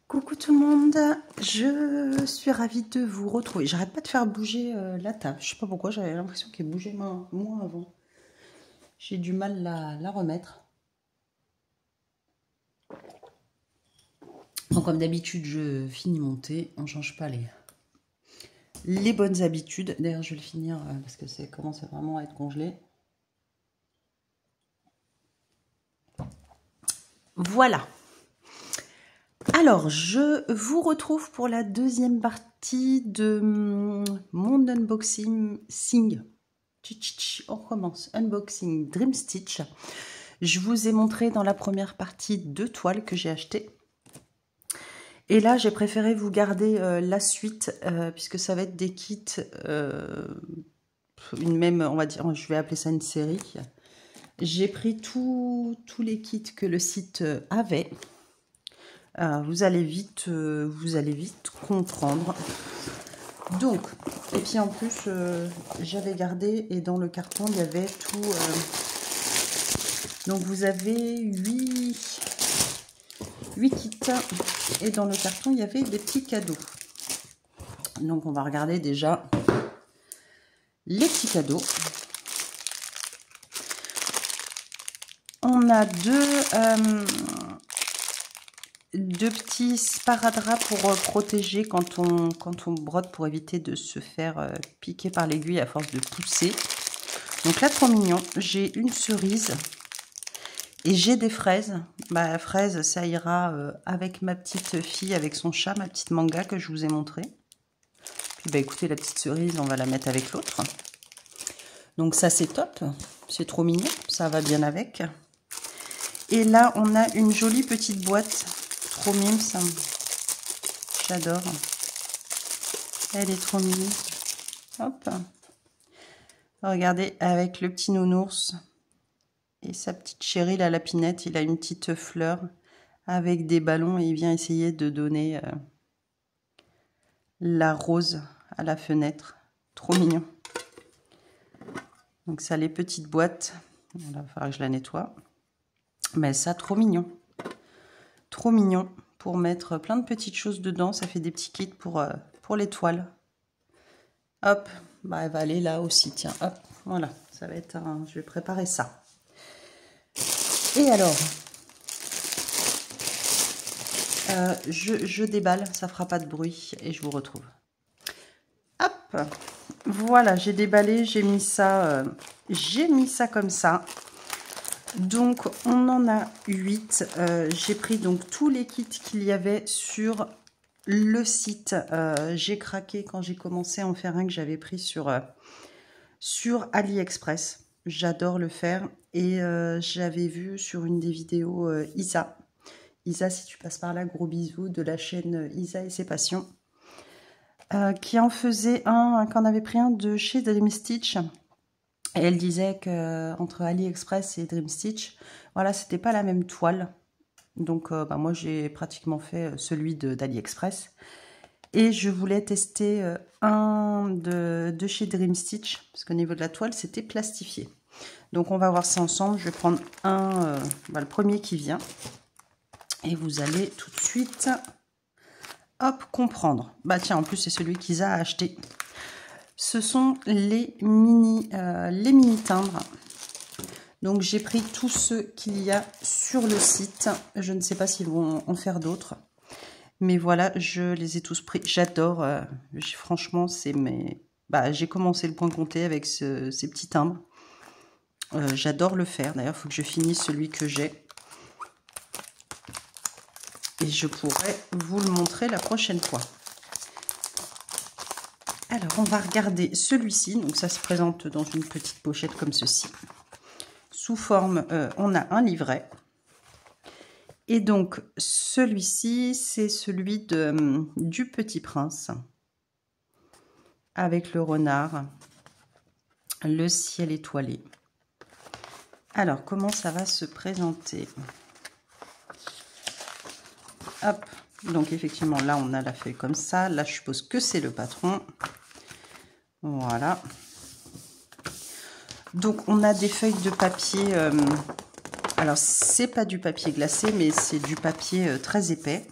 Coucou tout le monde, je suis ravie de vous retrouver. J'arrête pas de faire bouger la table. Je sais pas pourquoi, j'avais l'impression qu'elle bougeait moins avant. J'ai du mal à la remettre. Donc comme d'habitude, je finis mon thé. On change pas les bonnes habitudes. D'ailleurs, je vais le finir parce que ça commence vraiment à être congelé. Voilà. Alors, je vous retrouve pour la deuxième partie de mon unboxing. On recommence. Unboxing Dream Stitch. Je vous ai montré dans la première partie 2 toiles que j'ai achetées. Et là, j'ai préféré vous garder la suite, puisque ça va être des kits, une même, on va dire, je vais appeler ça une série. J'ai pris tous les kits que le site avait. Vous allez vite comprendre. Donc, et puis en plus, j'avais gardé, et dans le carton, il y avait tout. Donc vous avez 8 kits, et dans le carton, il y avait des petits cadeaux. Donc on va regarder déjà les petits cadeaux. On a deux petits sparadraps pour protéger quand on brode, pour éviter de se faire piquer par l'aiguille à force de pousser. Donc là, trop mignon. J'ai une cerise et j'ai des fraises. Bah, fraises, ça ira avec ma petite fille, avec son chat, ma petite Manga que je vous ai montré. Puis bah écoutez, la petite cerise, on va la mettre avec l'autre. Donc ça, c'est top. C'est trop mignon. Ça va bien avec. Et là, on a une jolie petite boîte. Trop mimes, ça. J'adore. Elle est trop mignonne. Hop. Regardez, avec le petit nounours et sa petite chérie, la lapinette. Il a une petite fleur avec des ballons et il vient essayer de donner la rose à la fenêtre. Trop mignon. Donc ça, les petites boîtes. Il va falloir que je la nettoie. Mais ça, trop mignon. Trop mignon pour mettre plein de petites choses dedans. Ça fait des petits kits pour les toiles. Hop, bah, elle va aller là aussi. Tiens, hop, voilà. Ça va être un... Je vais préparer ça. Et alors, je déballe. Ça fera pas de bruit et je vous retrouve. Hop, voilà, j'ai déballé. J'ai mis ça comme ça. Donc, on en a 8. J'ai pris donc tous les kits qu'il y avait sur le site. J'ai craqué quand j'ai commencé à en faire un que j'avais pris sur AliExpress. J'adore le faire. Et j'avais vu sur une des vidéos Isa. Isa, si tu passes par là, gros bisous, de la chaîne Isa et ses passions. Qui en faisait qu'en avait pris un de chez Dream Stitch. Et elle disait qu'entre AliExpress et Dream Stitch, voilà, c'était pas la même toile. Donc, bah, moi, j'ai pratiquement fait celui d'AliExpress. Et je voulais tester un de chez Dream Stitch, parce qu'au niveau de la toile, c'était plastifié. Donc, on va voir ça ensemble. Je vais prendre le premier qui vient. Et vous allez tout de suite, hop, comprendre. Bah tiens, en plus, c'est celui qu'Isa a acheté. Ce sont les mini timbres. Donc j'ai pris tous ceux qu'il y a sur le site. Je ne sais pas s'ils vont en faire d'autres. Mais voilà, je les ai tous pris. J'adore. Franchement, c'est mes... Bah, j'ai commencé le point compté avec ces petits timbres. J'adore le faire. D'ailleurs, il faut que je finisse celui que j'ai. Et je pourrai vous le montrer la prochaine fois. Alors, on va regarder celui-ci. Donc, ça se présente dans une petite pochette comme ceci. Sous forme, on a un livret. Et donc, celui-ci, c'est celui du Petit Prince. Avec le renard, le ciel étoilé. Alors, comment ça va se présenter? Hop. Donc, effectivement, là, on a la feuille comme ça. Là, je suppose que c'est le patron. Voilà. Donc, on a des feuilles de papier. Alors, c'est pas du papier glacé, mais c'est du papier très épais.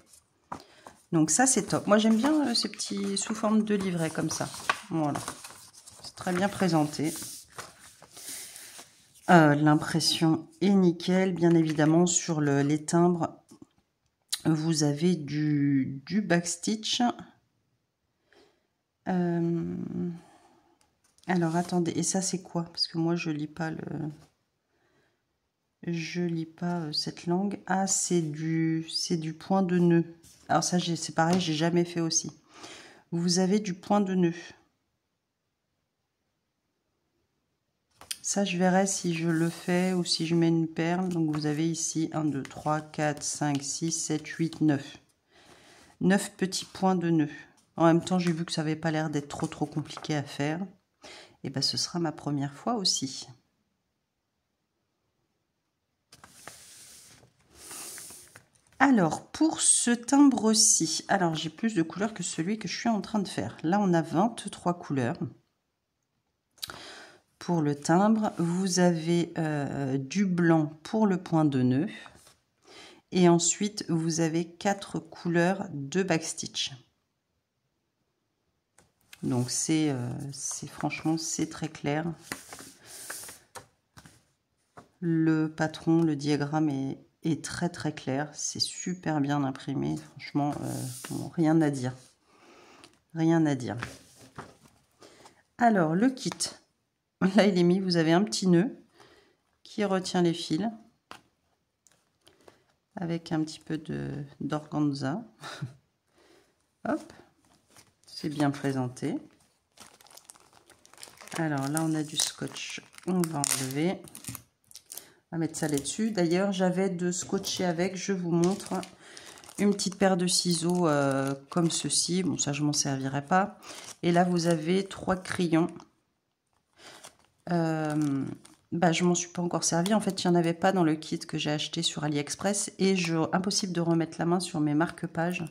Donc ça, c'est top. Moi, j'aime bien ces petits sous forme de livret comme ça. Voilà. C'est très bien présenté. L'impression est nickel. Bien évidemment, sur les timbres, vous avez du backstitch. Alors, attendez. Et ça, c'est quoi? Parce que moi, je lis pas cette langue. Ah, c'est du point de nœud. Alors ça, c'est pareil, j'ai jamais fait aussi. Vous avez du point de nœud. Ça, je verrai si je le fais ou si je mets une perle. Donc, vous avez ici 1, 2, 3, 4, 5, 6, 7, 8, 9. 9 petits points de nœud. En même temps, j'ai vu que ça n'avait pas l'air d'être trop compliqué à faire. Et bien, ce sera ma première fois aussi. Alors, pour ce timbre-ci, alors j'ai plus de couleurs que celui que je suis en train de faire. Là, on a 23 couleurs. Pour le timbre, vous avez du blanc pour le point de nœud. Et ensuite, vous avez 4 couleurs de backstitch. Donc, franchement, c'est très clair. Le patron, le diagramme est très clair. C'est super bien imprimé. Franchement, bon, rien à dire. Rien à dire. Alors, le kit. Là, il est mis. Vous avez un petit nœud qui retient les fils. Avec un petit peu d'organza. Hop. C'est bien présenté. Alors là, on a du scotch. On va enlever. On va mettre ça là-dessus. D'ailleurs, j'avais de scotcher avec. Je vous montre une petite paire de ciseaux comme ceci. Bon, ça, je m'en servirai pas. Et là, vous avez 3 crayons. Je m'en suis pas encore servi. En fait, il n'y en avait pas dans le kit que j'ai acheté sur AliExpress. Et impossible de remettre la main sur mes marque-pages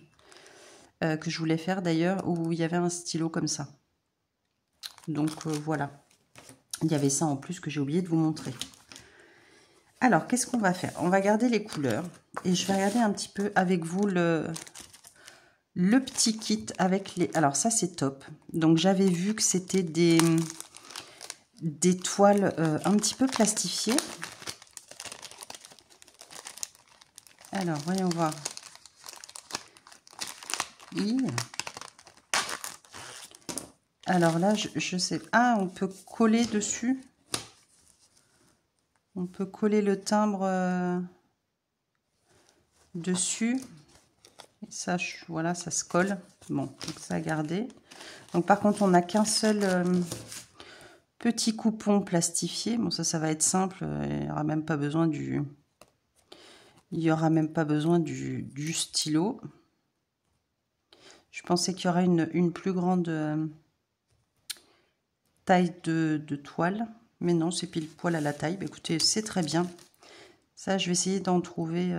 que je voulais faire d'ailleurs, où il y avait un stylo comme ça. Donc voilà. Il y avait ça en plus que j'ai oublié de vous montrer. Alors, qu'est-ce qu'on va faire? On va garder les couleurs. Et je vais regarder un petit peu avec vous le petit kit avec les... Alors ça, c'est top. Donc, j'avais vu que c'était des toiles un petit peu plastifiées. Alors, voyons voir. Alors là, je sais... Ah, on peut coller dessus. On peut coller le timbre dessus. Et ça, voilà, ça se colle. Bon, donc ça à garder. Donc par contre, on n'a qu'un seul petit coupon plastifié. Bon, ça va être simple. Il n'y aura même pas besoin du... Il n'y aura même pas besoin du stylo. Je pensais qu'il y aurait une plus grande taille de toile. Mais non, c'est pile poil à la taille. Bah, écoutez, c'est très bien. Ça, je vais essayer d'en trouver.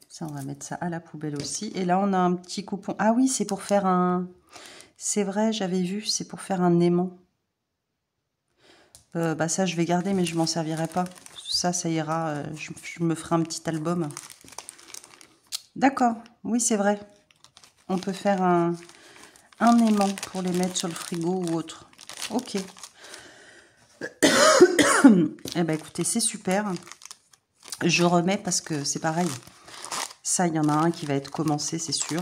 Ça, on va mettre ça à la poubelle aussi. Et là, on a un petit coupon. Ah oui, c'est pour faire un... C'est vrai, j'avais vu, c'est pour faire un aimant. Ça, je vais garder, mais je m'en servirai pas. Ça ira. Je me ferai un petit album. D'accord, oui, c'est vrai. On peut faire un aimant pour les mettre sur le frigo ou autre. Ok. Eh ben, écoutez, c'est super. Je remets parce que c'est pareil. Ça, il y en a un qui va être commencé, c'est sûr.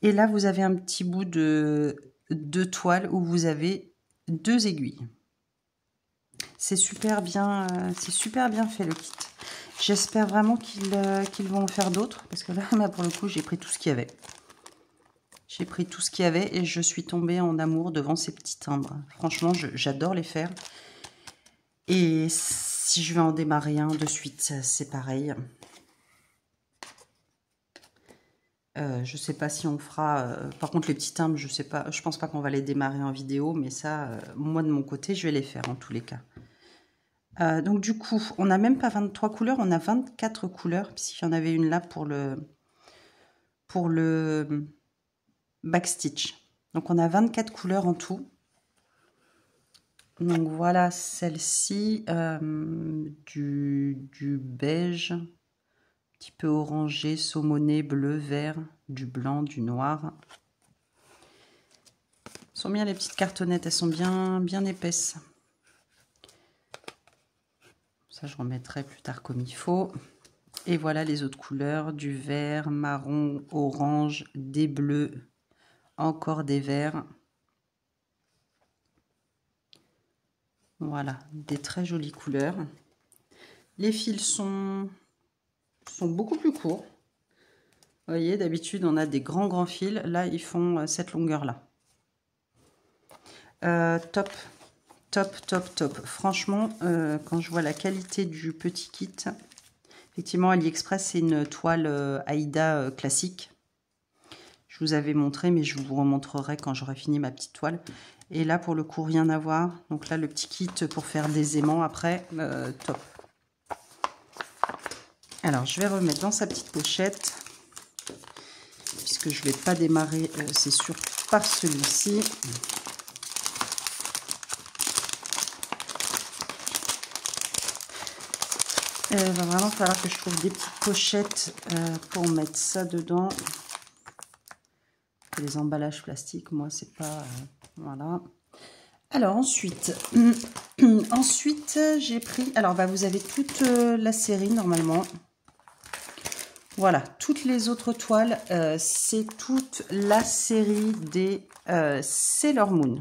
Et là, vous avez un petit bout de toile où vous avez 2 aiguilles. C'est super bien fait le kit. J'espère vraiment qu'ils vont en faire d'autres. Parce que là, pour le coup, j'ai pris tout ce qu'il y avait. J'ai pris tout ce qu'il y avait et je suis tombée en amour devant ces petits timbres. Franchement, j'adore les faire. Et si je vais en démarrer un de suite, c'est pareil. Je sais pas si on fera... par contre, les petits timbres, je sais pas. Je pense pas qu'on va les démarrer en vidéo. Mais ça, moi, de mon côté, je vais les faire en tous les cas. Donc, du coup, on n'a même pas 23 couleurs. On a 24 couleurs. Puisqu'il y en avait une là pour le backstitch. Donc, on a 24 couleurs en tout. Donc, voilà celle-ci. Du beige. petit peu orangé, saumoné, bleu, vert, du blanc, du noir. Elles sont bien les petites cartonnettes, elles sont bien épaisses. Ça, je remettrai plus tard comme il faut. Et voilà les autres couleurs, du vert, marron, orange, des bleus, encore des verts. Voilà, des très jolies couleurs. Les fils sont beaucoup plus courts. Vous voyez, d'habitude, on a des grands fils. Là, ils font cette longueur-là. Top. Franchement, quand je vois la qualité du petit kit, effectivement, AliExpress, c'est une toile Aïda classique. Je vous avais montré, mais je vous remontrerai quand j'aurai fini ma petite toile. Et là, pour le coup, rien à voir. Donc là, le petit kit pour faire des aimants après, top. Alors, je vais remettre dans sa petite pochette, puisque je ne vais pas démarrer, c'est sûr, par celui-ci. Il va vraiment falloir que je trouve des petites pochettes pour mettre ça dedans. Les emballages plastiques, moi, c'est pas... voilà. Alors, ensuite, j'ai pris... Alors, bah, vous avez toute la série, normalement. Voilà, toutes les autres toiles, c'est toute la série des Sailor Moon.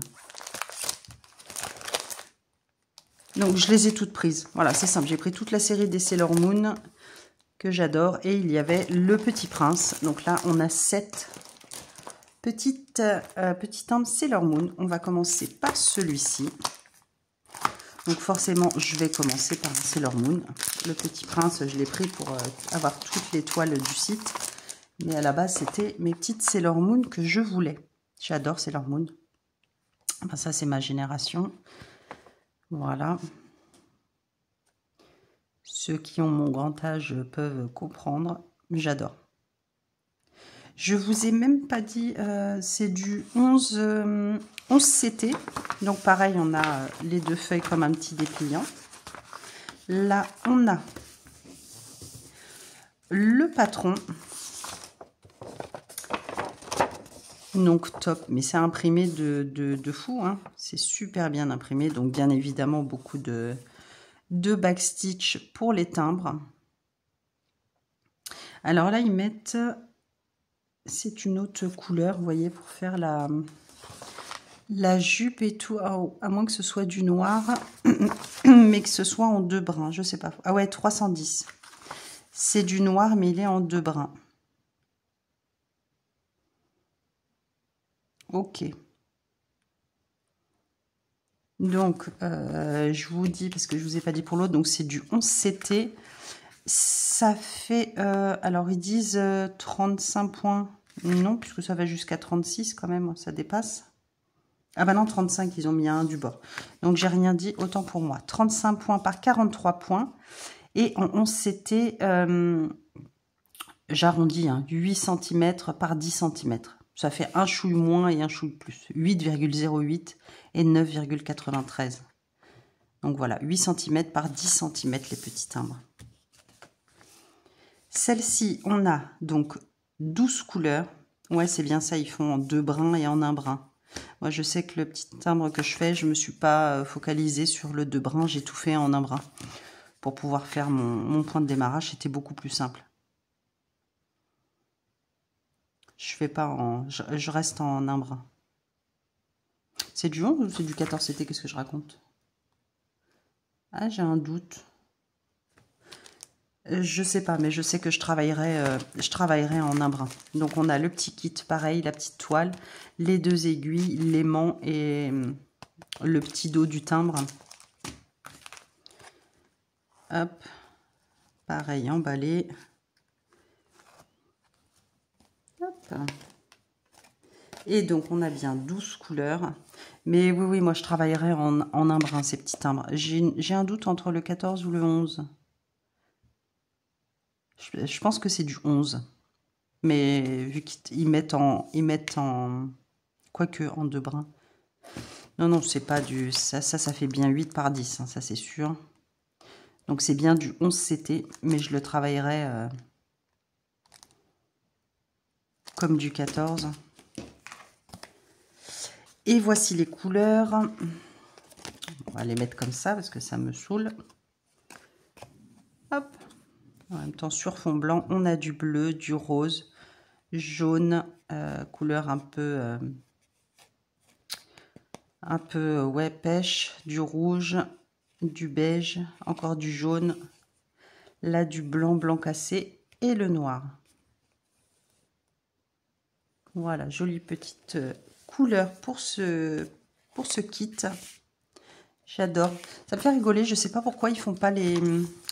Donc, je les ai toutes prises. Voilà, c'est simple. J'ai pris toute la série des Sailor Moon que j'adore. Et il y avait Le Petit Prince. Donc là, on a 7 petites timbres Sailor Moon. On va commencer par celui-ci. Donc forcément, je vais commencer par Sailor Moon. Le Petit Prince, je l'ai pris pour avoir toutes les toiles du site. Mais à la base, c'était mes petites Sailor Moon que je voulais. J'adore Sailor Moon. Enfin, ça, c'est ma génération. Voilà. Ceux qui ont mon grand âge peuvent comprendre. J'adore. Je vous ai même pas dit, c'est du 11 CT. Donc pareil, on a les deux feuilles comme un petit dépliant. Là, on a le patron. Donc top, mais c'est imprimé de fou, hein. C'est super bien imprimé. Donc bien évidemment, beaucoup de backstitch pour les timbres. Alors là, ils mettent... C'est une autre couleur, vous voyez, pour faire la jupe et tout, à moins que ce soit du noir, mais que ce soit en 2 brins, je sais pas. Ah ouais, 310. C'est du noir, mais il est en 2 brins. Ok. Donc, je vous dis, parce que je vous ai pas dit pour l'autre, donc c'est du 11 CT. Ça fait, alors ils disent 35 points. Non, puisque ça va jusqu'à 36 quand même, ça dépasse. Ah bah non, 35, ils ont mis un du bord. Donc j'ai rien dit, autant pour moi. 35 points par 43 points. Et en 11 CT, j'arrondis, hein, 8 cm par 10 cm. Ça fait un chouille moins et un chouille plus. 8,08 et 9,93. Donc voilà, 8 cm par 10 cm les petits timbres. Celle-ci, on a donc 12 couleurs. Ouais, c'est bien ça, ils font en 2 brins et en 1 brin. Moi, je sais que le petit timbre que je fais, je ne me suis pas focalisée sur le 2 brins. J'ai tout fait en 1 brin. Pour pouvoir faire mon point de démarrage, c'était beaucoup plus simple. Je fais pas en... Je reste en 1 brin. C'est du 11 ou c'est du 14 CT? Qu'est-ce que je raconte? Ah, j'ai un doute. Je sais pas, mais je sais que je travaillerai en 1 brin. Donc on a le petit kit, pareil, la petite toile, les 2 aiguilles, l'aimant et le petit dos du timbre. Hop, pareil, emballé. Hop. Et donc on a bien 12 couleurs. Mais oui, moi je travaillerai en 1 brin, ces petits timbres. J'ai un doute entre le 14 ou le 11. Je pense que c'est du 11. Mais vu qu'ils mettent en... Quoique, en 2 brins. Non, c'est pas du... Ça fait bien 8 par 10, hein, ça c'est sûr. Donc c'est bien du 11 CT, mais je le travaillerai comme du 14. Et voici les couleurs. On va les mettre comme ça parce que ça me saoule. Hop. En même temps, sur fond blanc, on a du bleu, du rose, jaune, couleur un peu ouais, pêche, du rouge, du beige, encore du jaune, là du blanc, blanc cassé et le noir. Voilà, jolie petite couleur pour ce kit. J'adore. Ça me fait rigoler, je ne sais pas pourquoi ils font pas les...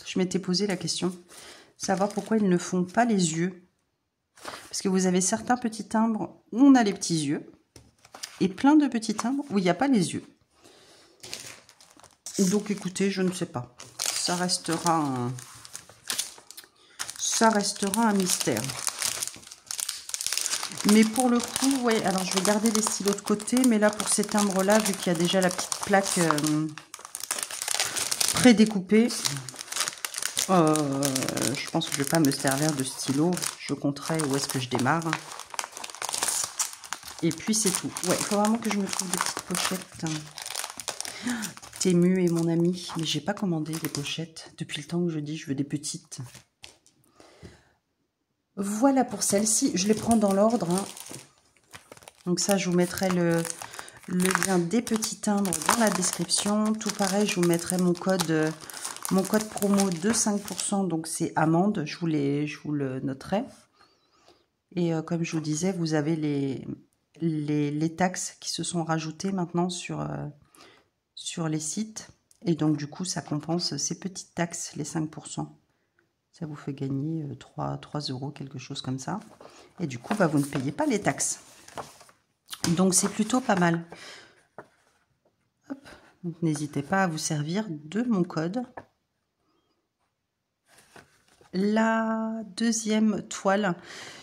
Je m'étais posé la question, savoir pourquoi ils ne font pas les yeux. Parce que vous avez certains petits timbres où on a les petits yeux, et plein de petits timbres où il n'y a pas les yeux. Donc écoutez, je ne sais pas. Ça restera un mystère. Mais pour le coup, ouais, alors je vais garder les stylos de côté, mais là pour ces timbres-là, vu qu'il y a déjà la petite plaque prédécoupée, je pense que je ne vais pas me servir de stylo. Je compterai où est-ce que je démarre. Et puis c'est tout. Ouais, il faut vraiment que je me trouve des petites pochettes. Temu est mon ami, mais j'ai pas commandé des pochettes depuis le temps que je dis je veux des petites. Voilà pour celle-ci, je les prends dans l'ordre. Hein. Donc ça, je vous mettrai le lien des petits timbres dans la description. Tout pareil, je vous mettrai mon code promo de 5%, donc c'est amende, je vous le noterai. Et comme je vous disais, vous avez les taxes qui se sont rajoutées maintenant sur les sites. Et donc du coup, ça compense ces petites taxes, les 5%. Ça vous fait gagner 3 €, quelque chose comme ça. Et du coup, bah, vous ne payez pas les taxes. Donc, c'est plutôt pas mal. Donc, n'hésitez pas à vous servir de mon code. La deuxième toile,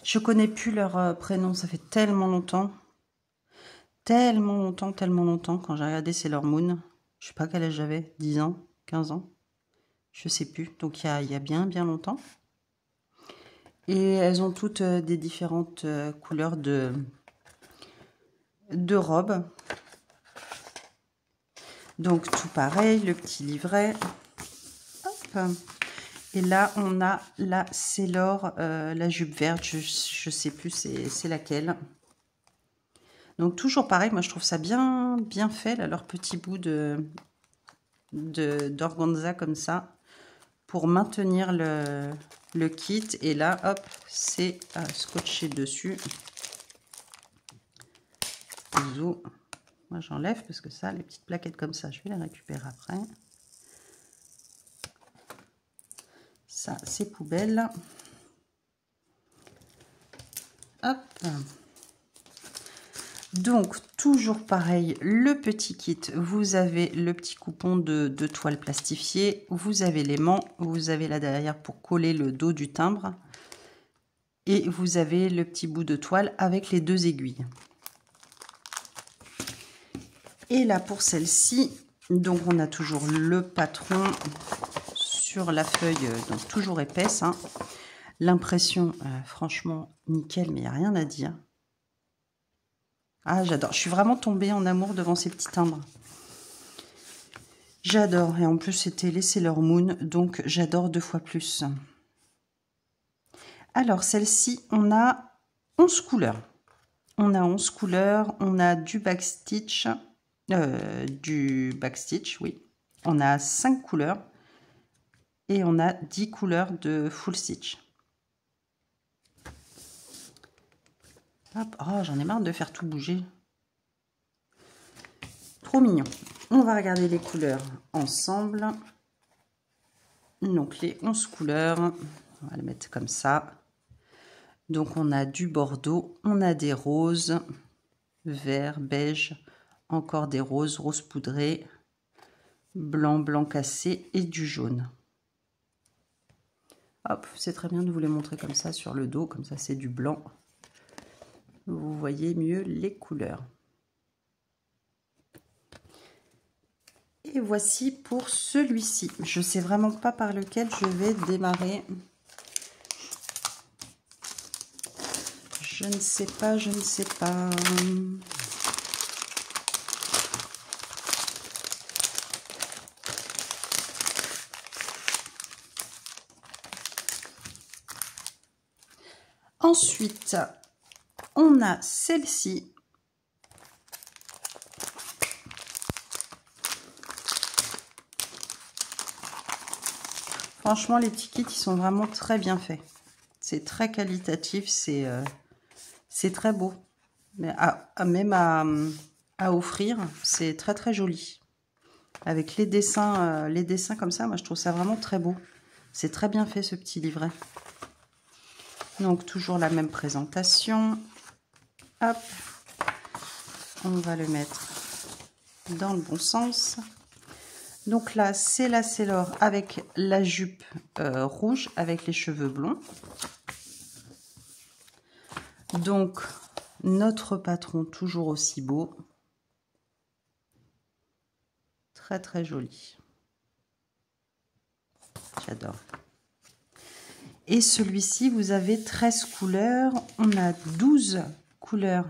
je connais plus leur prénom. Ça fait tellement longtemps. Tellement longtemps. Quand j'ai regardé Sailor Moon, je sais pas quel âge j'avais. 10 ans, 15 ans. Je sais plus. Donc, il y a bien longtemps. Et elles ont toutes des différentes couleurs de robes. Donc tout pareil, le petit livret. Hop. Et là, on a la Sailor, la jupe verte. Je sais plus c'est laquelle. Donc toujours pareil, moi je trouve ça bien fait, là, leur petit bout d'organza comme ça. Pour maintenir le kit. Et là, hop, c'est scotché dessus. Bisous. Moi, j'enlève parce que ça, les petites plaquettes comme ça, je vais les récupérer après. Ça, c'est poubelle. Hop. Donc, toujours pareil, le petit kit, vous avez le petit coupon de toile plastifiée, vous avez l'aimant, vous avez là derrière pour coller le dos du timbre, et vous avez le petit bout de toile avec les 2 aiguilles. Et là, pour celle-ci, donc on a toujours le patron sur la feuille, donc toujours épaisse. Hein. L'impression, franchement, nickel, mais il n'y a rien à dire. Ah, j'adore. Je suis vraiment tombée en amour devant ces petits timbres. J'adore. Et en plus, c'était les Sailor Moon, donc j'adore 2 fois plus. Alors, celle-ci, on a 11 couleurs. On a 11 couleurs. On a du backstitch. Oui. On a 5 couleurs. Et on a 10 couleurs de full stitch. Hop. Oh, j'en ai marre de faire tout bouger. Trop mignon. On va regarder les couleurs ensemble. Donc les 11 couleurs, on va les mettre comme ça. Donc on a du bordeaux, on a des roses, vert, beige, encore des roses, rose poudré, blanc, blanc cassé et du jaune. Hop, c'est très bien de vous les montrer comme ça sur le dos, comme ça c'est du blanc. Vous voyez mieux les couleurs. Et voici pour celui-ci. Je ne sais vraiment pas par lequel je vais démarrer. Je ne sais pas, je ne sais pas. Ensuite, on a celle-ci. Franchement, les petits kits, ils sont vraiment très bien faits. C'est très qualitatif, c'est très beau. Mais même à offrir, c'est très très joli. Avec les dessins comme ça, moi je trouve ça vraiment très beau. C'est très bien fait ce petit livret. Donc toujours la même présentation. Hop, on va le mettre dans le bon sens. Donc là, c'est la Sailor avec la jupe rouge avec les cheveux blonds. Donc, notre patron toujours aussi beau. Très, très joli. J'adore. Et celui-ci, vous avez 13 couleurs. On a 12 couleurs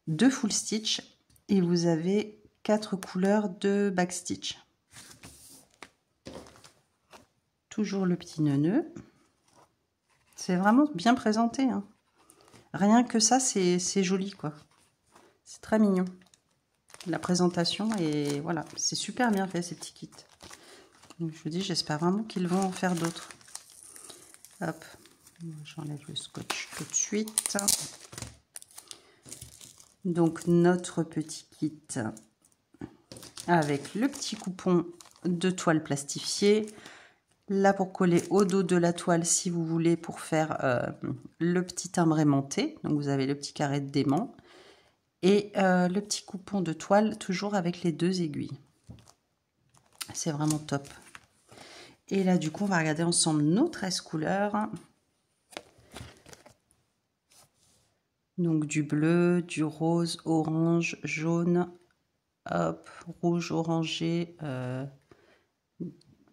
de full stitch. Et vous avez 4 couleurs de backstitch. Toujours le petit nœud. C'est vraiment bien présenté, hein. Rien que ça, c'est joli, quoi. C'est très mignon. La présentation, et voilà, c'est super bien fait, ces petits kits. Donc, je vous dis, j'espère vraiment qu'ils vont en faire d'autres. Hop, j'enlève le scotch tout de suite. Donc, notre petit kit avec le petit coupon de toile plastifiée. Là, pour coller au dos de la toile, si vous voulez, pour faire le petit timbre aimanté. Donc, vous avez le petit carré de d'aimant. Et le petit coupon de toile, toujours avec les 2 aiguilles. C'est vraiment top. Et là, du coup, on va regarder ensemble nos 13 couleurs. Donc, du bleu, du rose, orange, jaune, hop, rouge, orangé,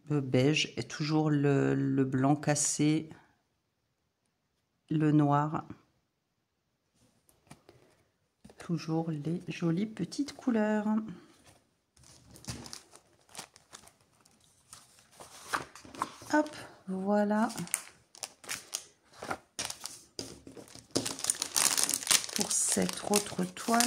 beige, et toujours le blanc cassé, le noir. Toujours les jolies petites couleurs. Hop, voilà. Pour cette autre toile.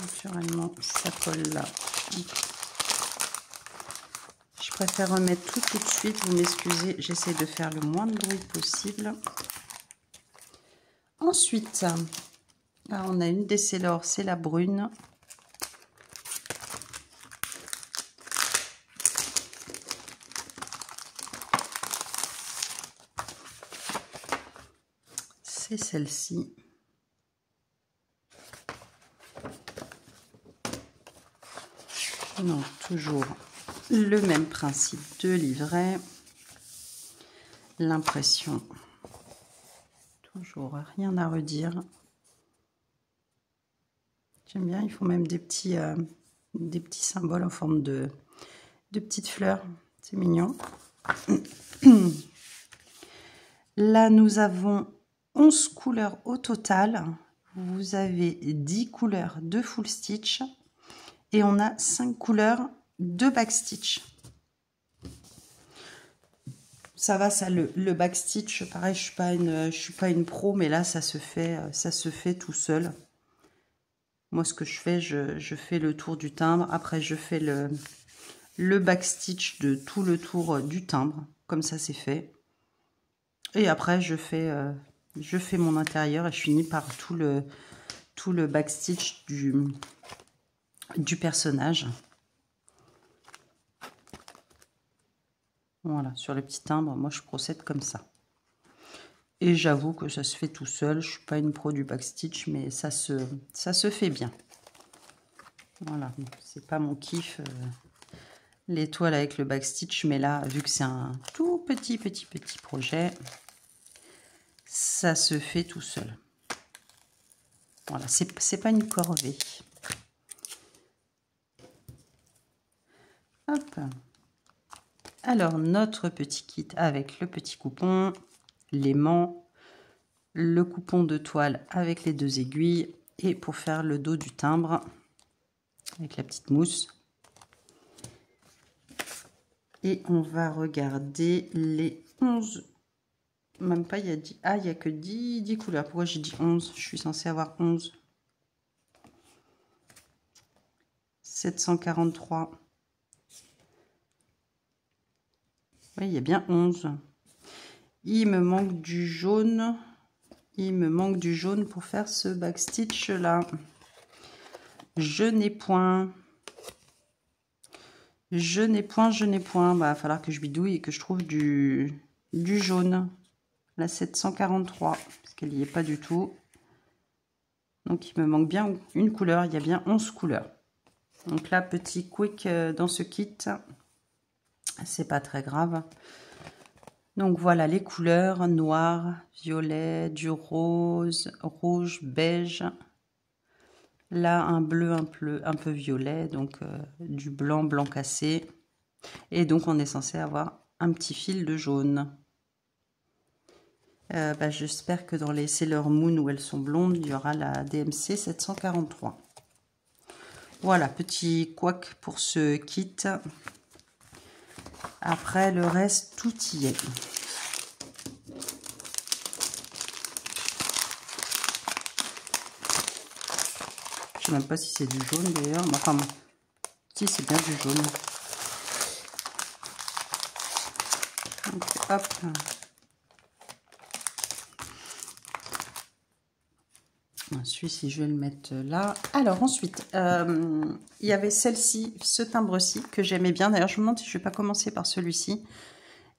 Naturellement, ça colle là. Je préfère remettre tout de suite. Vous m'excusez, j'essaie de faire le moins de bruit possible. Ensuite, là, on a une des Sailor, c'est la brune. C'est celle-ci. Donc, toujours le même principe de livret. L'impression, toujours rien à redire. J'aime bien, ils font même des petits symboles en forme de petites fleurs. C'est mignon. Là, nous avons 11 couleurs au total. Vous avez 10 couleurs de full stitch. Et on a 5 couleurs de backstitch. Ça va, ça, le backstitch, pareil, je suis pas une pro, mais là, ça se fait tout seul. Moi, ce que je fais, je fais le tour du timbre. Après, je fais le backstitch de tout le tour du timbre. Comme ça, c'est fait. Et après, je fais mon intérieur et je finis par tout le backstitch du personnage. Voilà, sur le petit timbre, moi je procède comme ça. Et j'avoue que ça se fait tout seul. Je suis pas une pro du backstitch, mais ça se fait bien. Voilà, c'est pas mon kiff, les toiles avec le backstitch, mais là, vu que c'est un tout petit projet, ça se fait tout seul. Voilà, c'est pas une corvée. Hop. Alors, notre petit kit avec le petit coupon, l'aimant, le coupon de toile avec les 2 aiguilles et pour faire le dos du timbre avec la petite mousse. Et on va regarder les 11, même pas, il y a 10, ah, il n'y a que 10 couleurs. Pourquoi j'ai dit 11? Je suis censée avoir 11. 743. Oui, il y a bien 11. Il me manque du jaune. Il me manque du jaune pour faire ce backstitch là. Je n'ai point. Je n'ai point. Bah, il va falloir que je bidouille et que je trouve du jaune. La 743, parce qu'elle n'y est pas du tout. Donc, il me manque bien une couleur. Il y a bien 11 couleurs. Donc là, petit quick dans ce kit. C'est pas très grave. Donc voilà les couleurs, noir, violet, du rose, rouge, beige. Là, un bleu un peu violet, donc du blanc, blanc cassé. Et donc, on est censé avoir un petit fil de jaune. J'espère que dans les Sailor Moon où elles sont blondes, il y aura la DMC 743. Voilà, petit couac pour ce kit. Après, le reste, tout y est. Je ne sais même pas si c'est du jaune d'ailleurs. Enfin, si, c'est bien du jaune. Donc, hop. Celui-ci, je vais le mettre là. Alors, ensuite, il y avait celle-ci, ce timbre-ci, que j'aimais bien. D'ailleurs, je me demande si je ne vais pas commencer par celui-ci.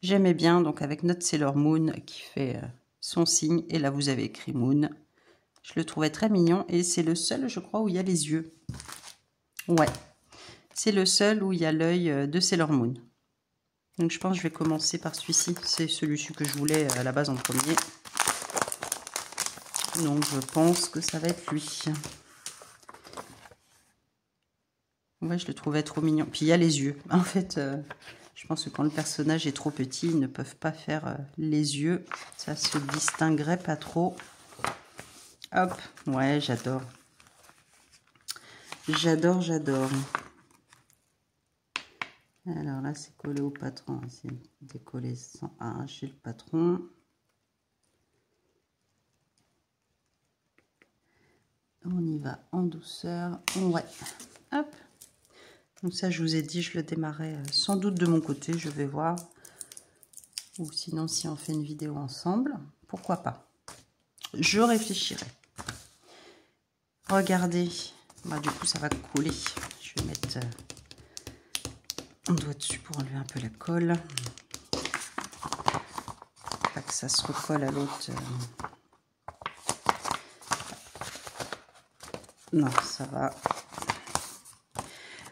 J'aimais bien, donc avec notre Sailor Moon qui fait son signe. Et là, vous avez écrit Moon. Je le trouvais très mignon. Et c'est le seul, je crois, où il y a les yeux. Ouais. C'est le seul où il y a l'œil de Sailor Moon. Donc, je pense que je vais commencer par celui-ci. C'est celui-ci que je voulais à la base en premier. Donc, je pense que ça va être lui. Ouais, je le trouvais trop mignon. Puis, il y a les yeux. En fait, je pense que quand le personnage est trop petit, ils ne peuvent pas faire les yeux. Ça se distinguerait pas trop. Hop. Ouais, j'adore. J'adore, j'adore. Alors là, c'est collé au patron. C'est décollé sans arracher le patron. On y va en douceur. Ouais. Hop. Donc ça, je vous ai dit, je le démarrais sans doute de mon côté. Je vais voir. Ou sinon, si on fait une vidéo ensemble, pourquoi pas. Je réfléchirai. Regardez. Bah, du coup, ça va coller. Je vais mettre un doigt dessus pour enlever un peu la colle. Pas que ça se recolle à l'autre. Non, ça va.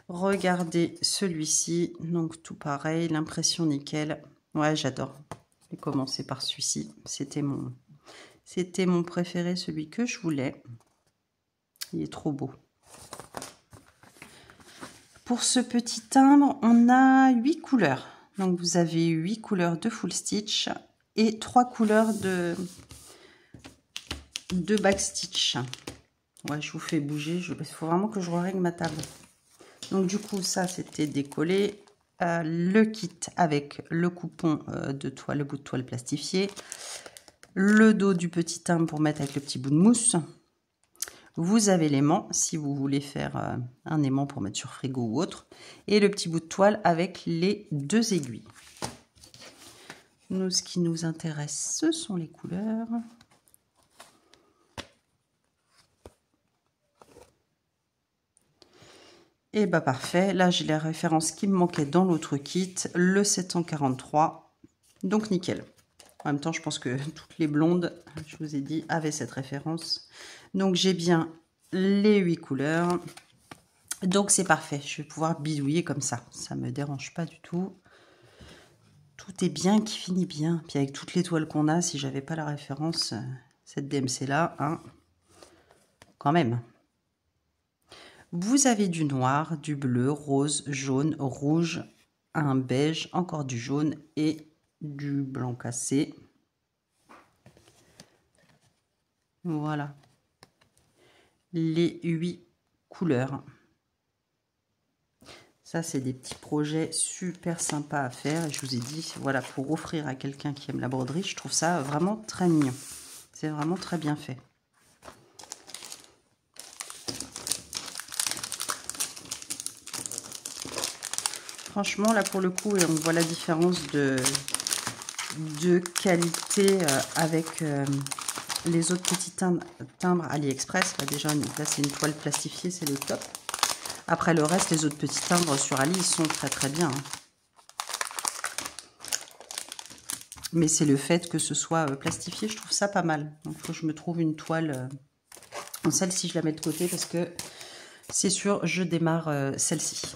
Regardez celui-ci. Donc, tout pareil. L'impression nickel. Ouais, j'adore. Je vais commencer par celui-ci. C'était mon préféré, celui que je voulais. Il est trop beau. Pour ce petit timbre, on a 8 couleurs. Donc, vous avez 8 couleurs de full stitch et 3 couleurs de backstitch. Ouais, je vous fais bouger. Il faut vraiment que je règle ma table. Donc, du coup, ça, c'était décollé. Le kit avec le coupon de toile, le bout de toile plastifié. Le dos du petit timbre pour mettre avec le petit bout de mousse. Vous avez l'aimant, si vous voulez faire un aimant pour mettre sur frigo ou autre. Et le petit bout de toile avec les 2 aiguilles. Nous, ce qui nous intéresse, ce sont les couleurs. Et bah parfait, là j'ai la référence qui me manquait dans l'autre kit, le 743. Donc nickel. En même temps, je pense que toutes les blondes, je vous ai dit, avaient cette référence. Donc j'ai bien les 8 couleurs. Donc c'est parfait, je vais pouvoir bidouiller comme ça. Ça ne me dérange pas du tout. Tout est bien qui finit bien. Puis avec toutes les toiles qu'on a, si j'avais pas la référence, cette DMC là, hein, quand même. Vous avez du noir, du bleu, rose, jaune, rouge, un beige, encore du jaune et du blanc cassé. Voilà les 8 couleurs. Ça, c'est des petits projets super sympas à faire. Et je vous ai dit, voilà, pour offrir à quelqu'un qui aime la broderie, je trouve ça vraiment très mignon. C'est vraiment très bien fait. Franchement, là, pour le coup, et on voit la différence de qualité avec les autres petits timbres AliExpress. Là, déjà, là, c'est une toile plastifiée, c'est le top. Après le reste, les autres petits timbres sur Ali, ils sont très très bien. Mais c'est le fait que ce soit plastifié, je trouve ça pas mal. Donc il faut que je me trouve une toile. Celle-ci, je la mets de côté parce que c'est sûr, je démarre celle-ci.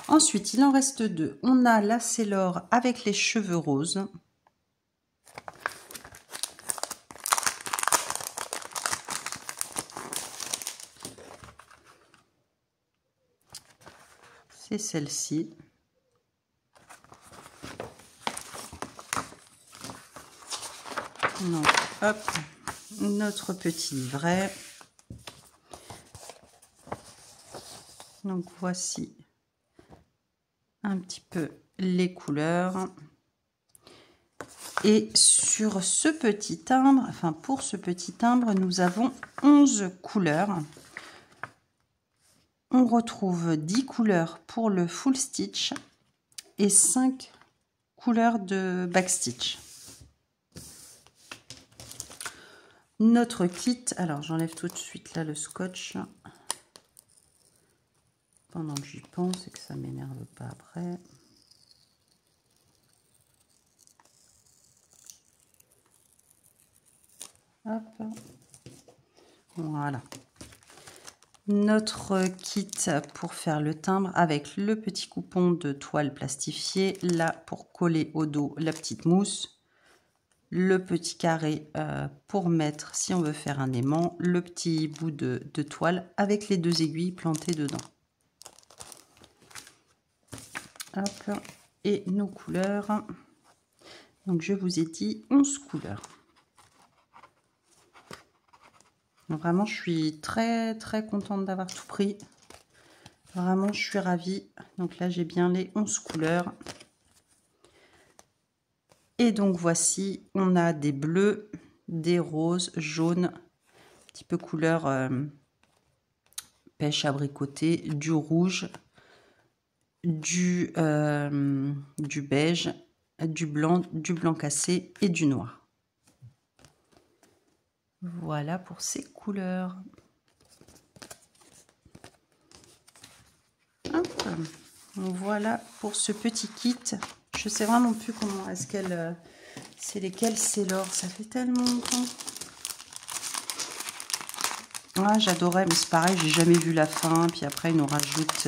Ensuite, il en reste 2. On a la Sailor avec les cheveux roses. C'est celle-ci. Donc, hop, notre petit livret. Donc, voici un petit peu les couleurs. Et sur ce petit timbre, enfin pour ce petit timbre, nous avons 11 couleurs. On retrouve 10 couleurs pour le full stitch et 5 couleurs de backstitch. Notre kit, alors j'enlève tout de suite là le scotch pendant que j'y pense et que ça ne m'énerve pas après. Hop. Voilà. Notre kit pour faire le timbre avec le petit coupon de toile plastifiée, là pour coller au dos la petite mousse, le petit carré pour mettre si on veut faire un aimant, le petit bout de toile avec les 2 aiguilles plantées dedans. Hop. Et nos couleurs, donc je vous ai dit 11 couleurs. Donc vraiment, je suis très très contente d'avoir tout pris. Vraiment, je suis ravie. Donc là, j'ai bien les 11 couleurs. Et donc voici, on a des bleus, des roses, jaunes, un petit peu couleur pêche abricotée, du rouge, du beige, du blanc cassé et du noir. Voilà pour ces couleurs. Hop. Voilà pour ce petit kit. Je sais vraiment plus comment est-ce qu'elle... c'est lesquels Sailor. Ça fait tellement longtemps. Ah, j'adorais, mais c'est pareil, j'ai jamais vu la fin. Puis après, ils nous rajoutent...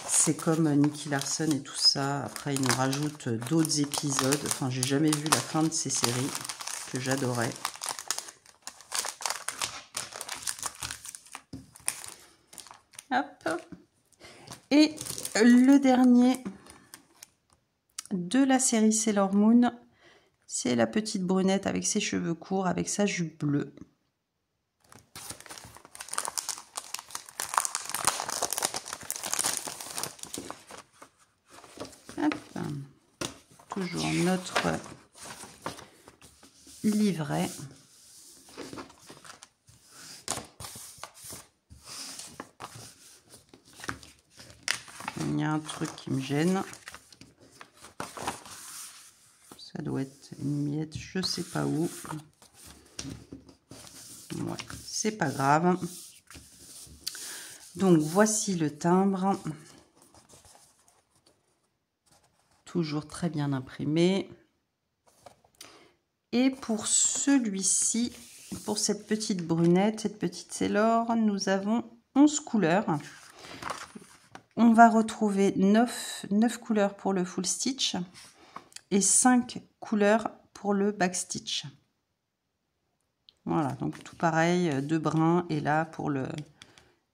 c'est comme Nicky Larson et tout ça. Après, ils nous rajoutent d'autres épisodes. Enfin, j'ai jamais vu la fin de ces séries que j'adorais. Hop. Et le dernier de la série Sailor Moon, c'est la petite brunette avec ses cheveux courts, avec sa jupe bleue. Hop. Toujours notre livret. Il y a un truc qui me gêne. Ça doit être une miette, je sais pas où. Ouais, c'est pas grave. Donc voici le timbre. Toujours très bien imprimé. Et pour celui-ci, pour cette petite brunette, cette petite Sailor, nous avons 11 couleurs. On va retrouver 9 couleurs pour le full stitch et 5 couleurs pour le backstitch. Voilà, donc tout pareil, 2 brins. Et là, pour le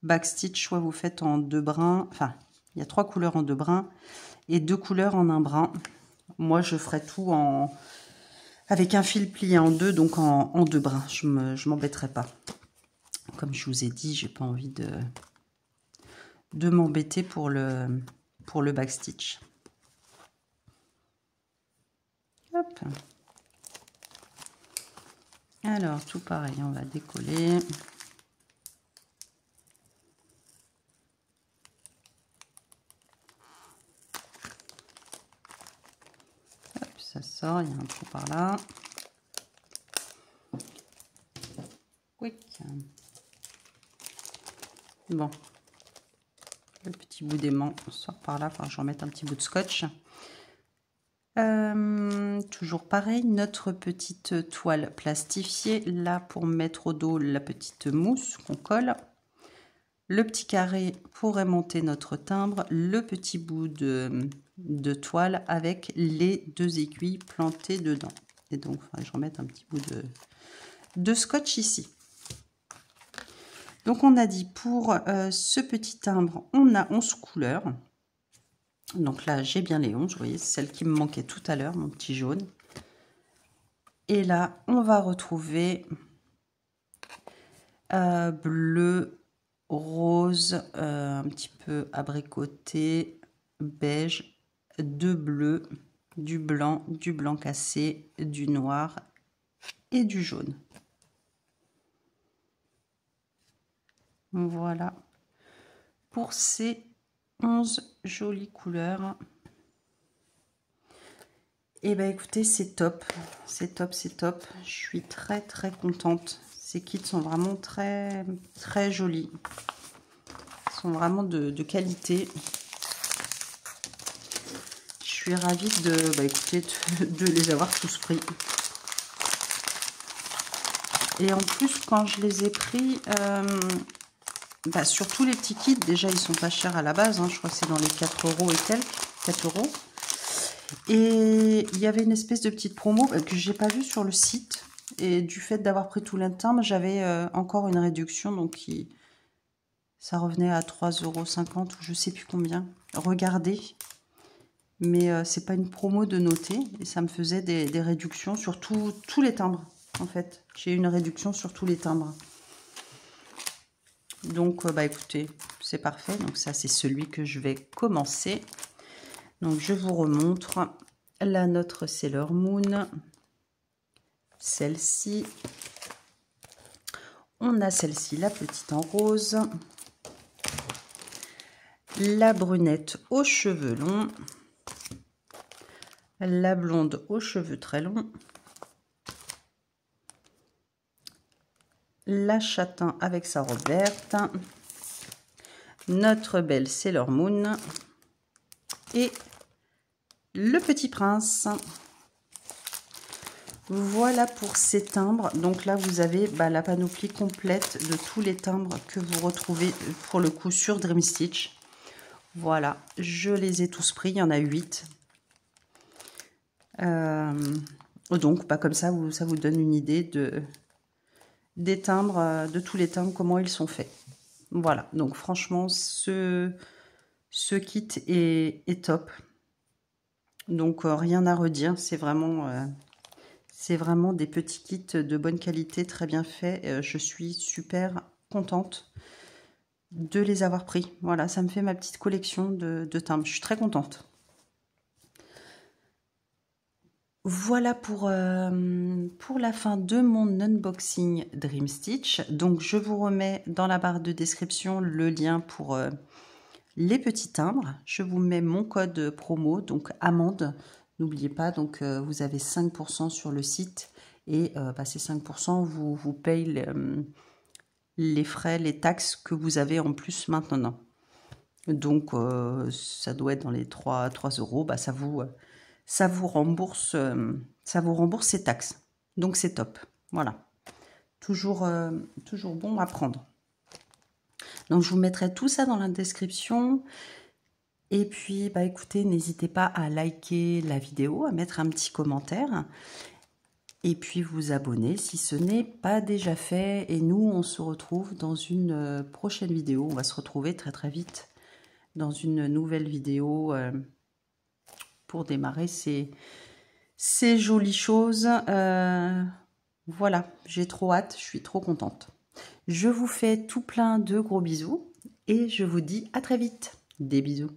backstitch, soit vous faites en 2 brins, enfin, il y a 3 couleurs en 2 brins. et 2 couleurs en un brin. Moi, je ferai tout avec un fil plié en deux, donc en 2 brins. Je m'embêterai pas. Comme je vous ai dit, j'ai pas envie de m'embêter pour le backstitch. Hop. Alors, tout pareil, on va décoller. Hop, ça sort, il y a un trou par là. Quick. Bon. Le petit bout d'aimant sort par là. Enfin, je vais remettre un petit bout de scotch. Toujours pareil, notre petite toile plastifiée. Là, pour mettre au dos la petite mousse qu'on colle. Le petit carré pour aimanter notre timbre. Le petit bout de toile avec les 2 aiguilles plantées dedans. Et donc, je vais remettre un petit bout de scotch ici. Donc, on a dit pour ce petit timbre, on a 11 couleurs. Donc là, j'ai bien les 11, vous voyez, c'est celle qui me manquait tout à l'heure, mon petit jaune. Et là, on va retrouver bleu, rose, un petit peu abricoté, beige, de bleu, du blanc cassé, du noir et du jaune. Voilà pour ces 11 jolies couleurs. Et ben écoutez, c'est top, c'est top, c'est top. Je suis très très contente. Ces kits sont vraiment très très jolis. Ils sont vraiment de qualité. Je suis ravie de les avoir tous pris. Et en plus, quand je les ai pris, sur tous les petits kits, déjà ils sont pas chers à la base, hein, je crois que c'est dans les 4 € et quelques, 4 €. Et il y avait une espèce de petite promo que j'ai pas vue sur le site. Et du fait d'avoir pris tout l'intime, j'avais encore une réduction, donc ça revenait à 3,50 € ou je sais plus combien. Regardez, mais c'est pas une promo de noter, et ça me faisait des réductions sur tous les timbres. En fait, j'ai une réduction sur tous les timbres. Donc, écoutez, c'est parfait. Donc ça, c'est celui que je vais commencer. Donc, je vous remontre la notre Sailor Moon. Celle-ci. On a celle-ci, la petite en rose. La brunette aux cheveux longs. La blonde aux cheveux très longs. La châtain avec sa robe verte, notre belle Sailor Moon et le petit prince. Voilà pour ces timbres. Donc là, vous avez la panoplie complète de tous les timbres que vous retrouvez pour le coup sur Dream Stitch. Voilà, je les ai tous pris, il y en a 8. Donc, comme ça vous donne une idée des timbres, de tous les timbres, comment ils sont faits. Voilà, donc franchement, ce kit est top. Donc, rien à redire, c'est vraiment des petits kits de bonne qualité, très bien faits. Je suis super contente de les avoir pris. Voilà, ça me fait ma petite collection de timbres. Je suis très contente. Voilà pour la fin de mon unboxing Dream Stitch. Donc, je vous remets dans la barre de description le lien pour les petits timbres. Je vous mets mon code promo, donc Amande. N'oubliez pas, donc vous avez 5% sur le site et ces 5% vous payent les frais, les taxes que vous avez en plus maintenant. Donc, ça doit être dans les 3 €. Ça vous rembourse ces taxes. Donc, c'est top. Voilà. Toujours bon à prendre. Donc, je vous mettrai tout ça dans la description. Et puis, écoutez, n'hésitez pas à liker la vidéo, à mettre un petit commentaire. Et puis, vous abonner si ce n'est pas déjà fait. Et nous, on se retrouve dans une prochaine vidéo. On va se retrouver très très vite dans une nouvelle vidéo pour démarrer ces jolies choses. Voilà, j'ai trop hâte, je suis trop contente. Je vous fais tout plein de gros bisous et je vous dis à très vite. Des bisous.